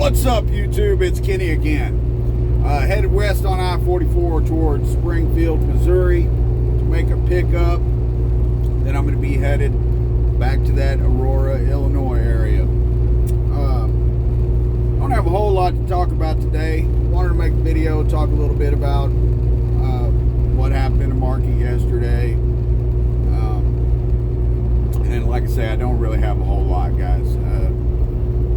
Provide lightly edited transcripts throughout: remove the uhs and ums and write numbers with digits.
What's up, YouTube? It's Kenny again. Headed west on I-44 towards Springfield, Missouri to make a pickup. Then I'm going to be headed back to that Aurora, Illinois area. Don't have a whole lot to talk about today. Wanted to make a video, talk a little bit about what happened in the market yesterday. And like I say, I don't really have a whole lot, guys.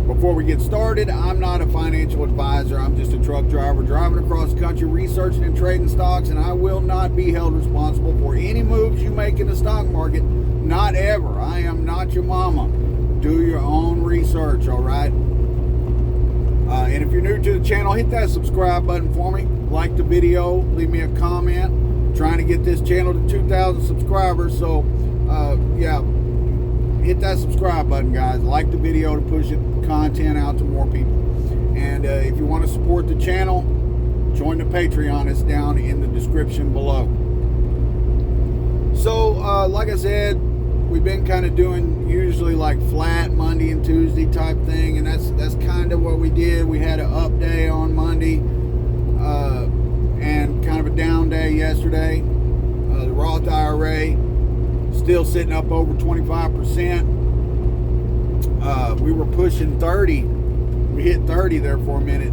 Before we get started, I'm not a financial advisor. I'm just a truck driver driving across the country, researching and trading stocks, and I will not be held responsible for any moves you make in the stock market. Not ever. I am not your mama. Do your own research, all right? And if you're new to the channel, hit that subscribe button for me. Like the video, leave me a comment. I'm trying to get this channel to 2,000 subscribers, so yeah. Hit that subscribe button, guys. Like the video to push content out to more people. And if you want to support the channel, join the Patreon. It's down in the description below. So, like I said, we've been kind of doing usually like flat Monday and Tuesday type thing, and that's kind of what we did. We had an up day on Monday and kind of a down day yesterday. The Roth IRA still sitting up over 25%. We were pushing 30. We hit 30 there for a minute.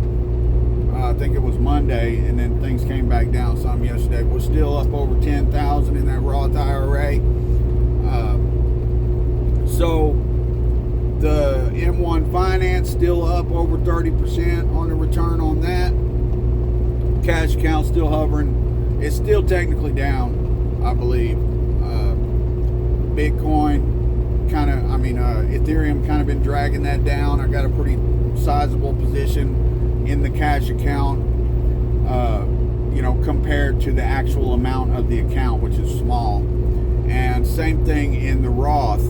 I think it was Monday, and then things came back down some yesterday. We're still up over 10,000 in that Roth IRA. So the M1 Finance still up over 30% on the return on that. Cash account still hovering. It's still technically down, I believe. Bitcoin Ethereum kind of been dragging that down. I got a pretty sizable position in the cash account, compared to the actual amount of the account, which is small. And same thing in the Roth.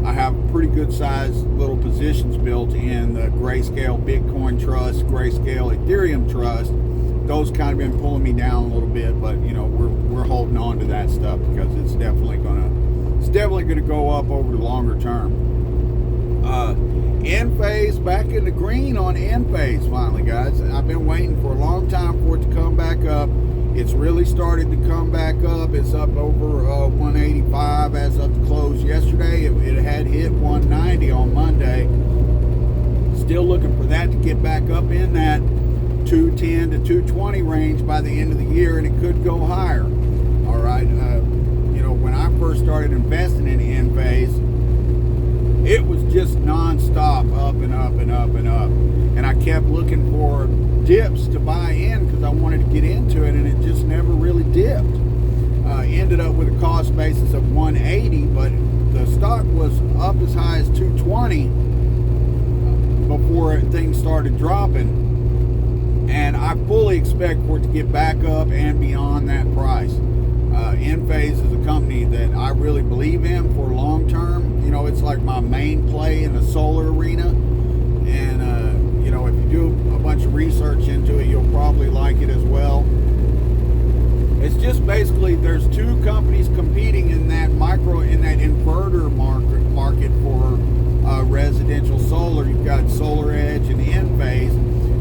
I have pretty good sized little positions built in the Grayscale Bitcoin Trust, Grayscale Ethereum Trust. Those kind of been pulling me down a little bit, but we're holding on to that stuff because it's definitely gonna go up over the longer term. Enphase back in the green on Enphase finally, guys. I've been waiting for a long time for it to come back up. It's really started to come back up. It's up over 185 as of the close yesterday. It had hit 190 on Monday. Still looking for that to get back up in that 210 to 220 range by the end of the year, and it could go higher. All right. When I first started investing in Enphase, it was just non-stop up and up and up and up. And I kept looking for dips to buy in because I wanted to get into it, and it just never really dipped. Ended up with a cost basis of 180, but the stock was up as high as 220 before things started dropping. And I fully expect for it to get back up and beyond that price. Enphase is a company that I really believe in for long term. It's like my main play in the solar arena. And, if you do a bunch of research into it, you'll probably like it as well. It's just basically there's two companies competing in that inverter market for residential solar. You've got SolarEdge and Enphase.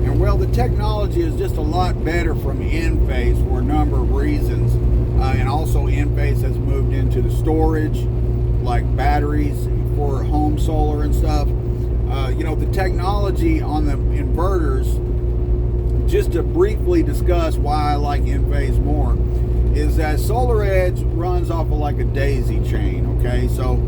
And well, the technology is just a lot better from Enphase for a number of reasons. And also Enphase has moved into the storage, like batteries for home solar and stuff. The technology on the inverters, just to briefly discuss why I like Enphase more, is that SolarEdge runs off of like a daisy chain, okay? So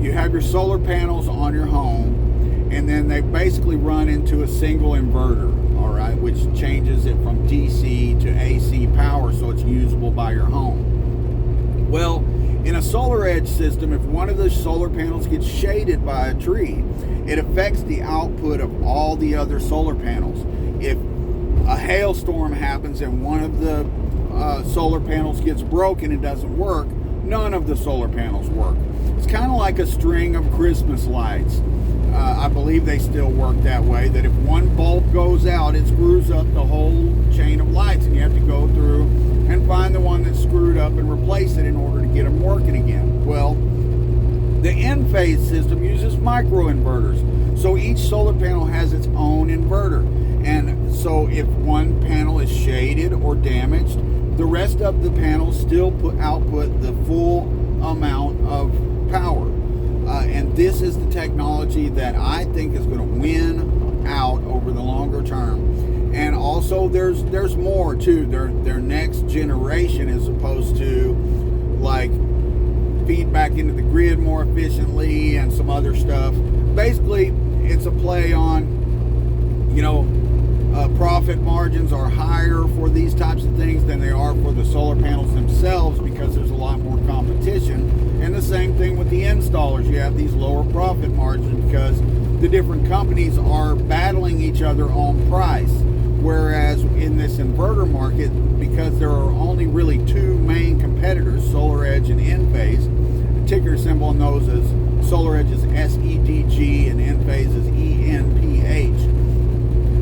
you have your solar panels on your home, and then they basically run into a single inverter, all right, which changes it from DC to AC power so it's usable by your home. Well, in a SolarEdge system, if one of the solar panels gets shaded by a tree, it affects the output of all the other solar panels. If a hailstorm happens and one of the solar panels gets broken and doesn't work, none of the solar panels work. It's kind of like a string of Christmas lights. I believe they still work that way, that if one bulb goes out, it screws up the whole chain of lights, and you have to go through and find the one that's screwed up and replace it in order to get them working again. Well, the Enphase system uses microinverters. So each solar panel has its own inverter. And so if one panel is shaded or damaged, the rest of the panels still output the full amount of power. And this is the technology that I think is going to win out over the longer term. And also there's more too. Their next generation is supposed to like feed back into the grid more efficiently and some other stuff. Basically, it's a play on, you know, profit margins are higher for these types of things than they are for the solar panels themselves because there's a lot more competition. And the same thing with the installers. You have these lower profit margins because the different companies are battling each other on price. Whereas in this inverter market, because there are only really two main competitors, SolarEdge and Enphase, the ticker symbol on those is SolarEdge is SEDG and Enphase is ENPH.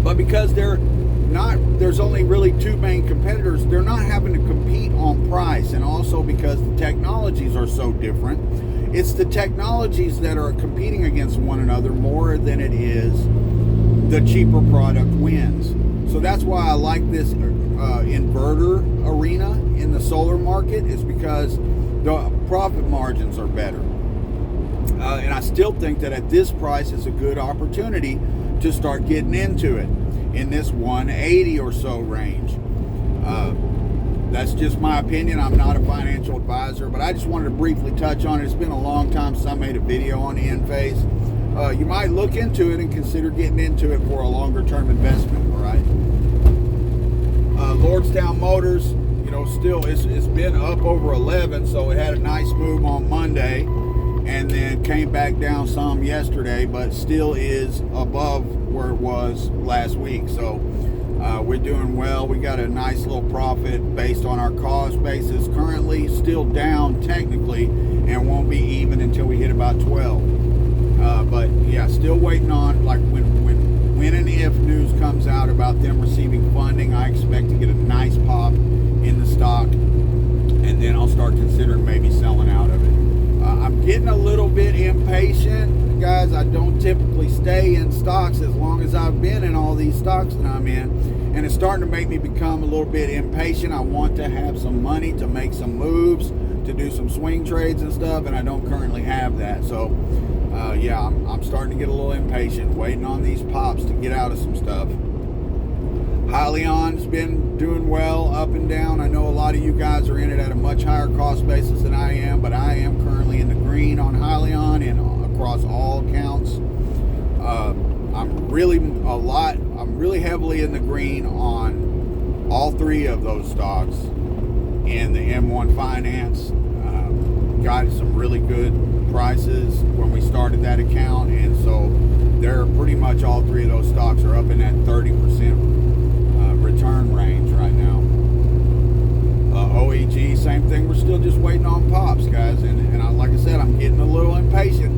But because there's only really two main competitors, they're not having to compete on price. And also because the technologies are so different, it's the technologies that are competing against one another more than it is the cheaper product wins. So that's why I like this inverter arena in the solar market, is because the profit margins are better. And I still think that at this price is a good opportunity to start getting into it in this 180 or so range. That's just my opinion. I'm not a financial advisor, but I just wanted to briefly touch on it. It's been a long time since I made a video on Enphase. You might look into it and consider getting into it for a longer term investment, all right? Lordstown Motors, you know, still it's been up over 11, so it had a nice move on Monday and then came back down some yesterday, but still is above where it was last week. So we're doing well. We got a nice little profit based on our cost basis. Currently still down technically and won't be even until we hit about 12. But yeah, still waiting on, like when and if news comes out about them receiving funding, I expect to get a nice pop in the stock, and then I'll start considering maybe selling out of it. I'm getting a little bit impatient, guys. I don't typically stay in stocks as long as I've been in all these stocks that I'm in, and it's starting to make me become a little bit impatient. I want to have some money to make some moves, to do some swing trades and stuff, and I don't currently have that. So yeah, I'm starting to get a little impatient, waiting on these pops to get out of some stuff. Hyliion's been doing well, up and down. I know a lot of you guys are in it at a much higher cost basis than I am, but I am currently in the green on Hyliion and across all accounts. I'm really heavily in the green on all three of those stocks in the M1 Finance. Got some really good prices when we started that account, and so they're pretty much all three of those stocks are up in that 30% return range right now. OEG, same thing. We're still just waiting on pops, guys, and like I said, I'm getting a little impatient,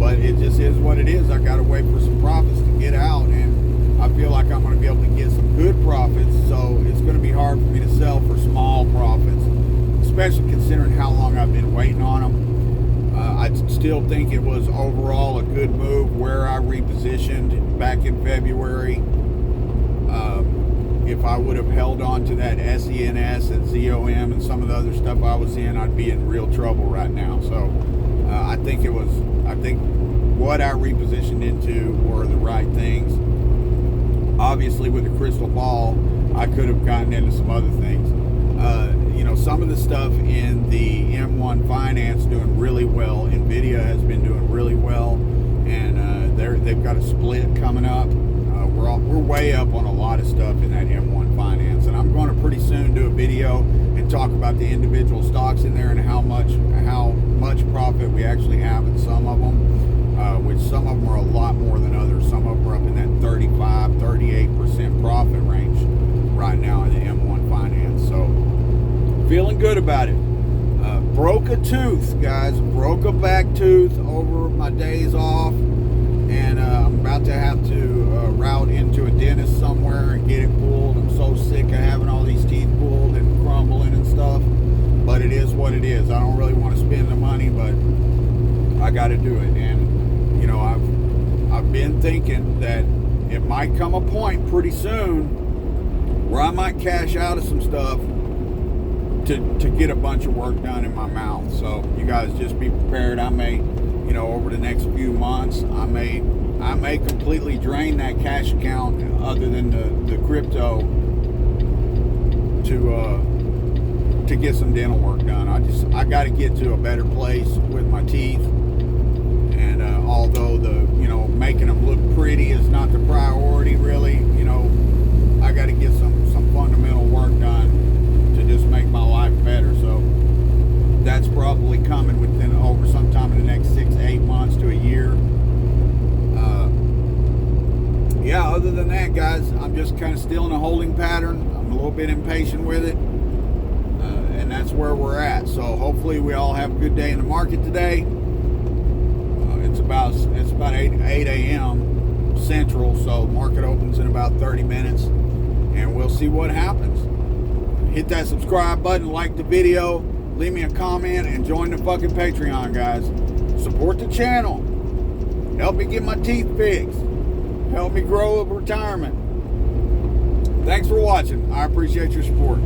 but it just is what it is. I got to wait for some profits to get out, and I feel like I'm going to be able to get some good profits, so it's going to be hard for me to sell for small profits, especially considering how long I've been waiting on them. I still think it was overall a good move where I repositioned back in February. If I would have held on to that SENS and ZOM and some of the other stuff I was in, I'd be in real trouble right now. So I think what I repositioned into were the right things. Obviously, with the crystal ball, I could have gotten into some other things. You know, some of the stuff in the M1 Finance doing really well. Nvidia has been doing really well, and they've got a split coming up. We're way up on a lot of stuff in that M1 Finance, and I'm going to pretty soon do a video and talk about the individual stocks in there and how much profit we actually have in some of them, which some of them are a lot more than others. Some of them are up in that 35-38% profit range right now in the M1 Finance. So feeling good about it. Broke a tooth, guys. Broke a back tooth over my days off, and I'm about to have to route into a dentist somewhere and get it pulled. I'm so sick of having all these teeth pulled and crumbling and stuff, but it is what it is. I don't really want to spend the money, but I got to do it. And you know, I've been thinking that it might come a point pretty soon where I might cash out of some stuff to get a bunch of work done in my mouth. So you guys just be prepared. I may, you know, over the next few months, I may completely drain that cash account other than the crypto to get some dental work done. I got to get to a better place with my teeth. And although making them look pretty is not the priority really, you know, I got to get some fundamental work done to just make my life better. So that's probably coming within over sometime in the next 6 to 8 months to a year. Yeah, other than that, guys, I'm just kind of still in a holding pattern. I'm a little bit impatient with it, and that's where we're at. So hopefully we all have a good day in the market today. It's about 8 a.m. Central, so market opens in about 30 minutes, and we'll see what happens. Hit that subscribe button, like the video, leave me a comment, and join the fucking Patreon, guys. Support the channel. Help me get my teeth fixed. Help me grow a retirement. Thanks for watching. I appreciate your support.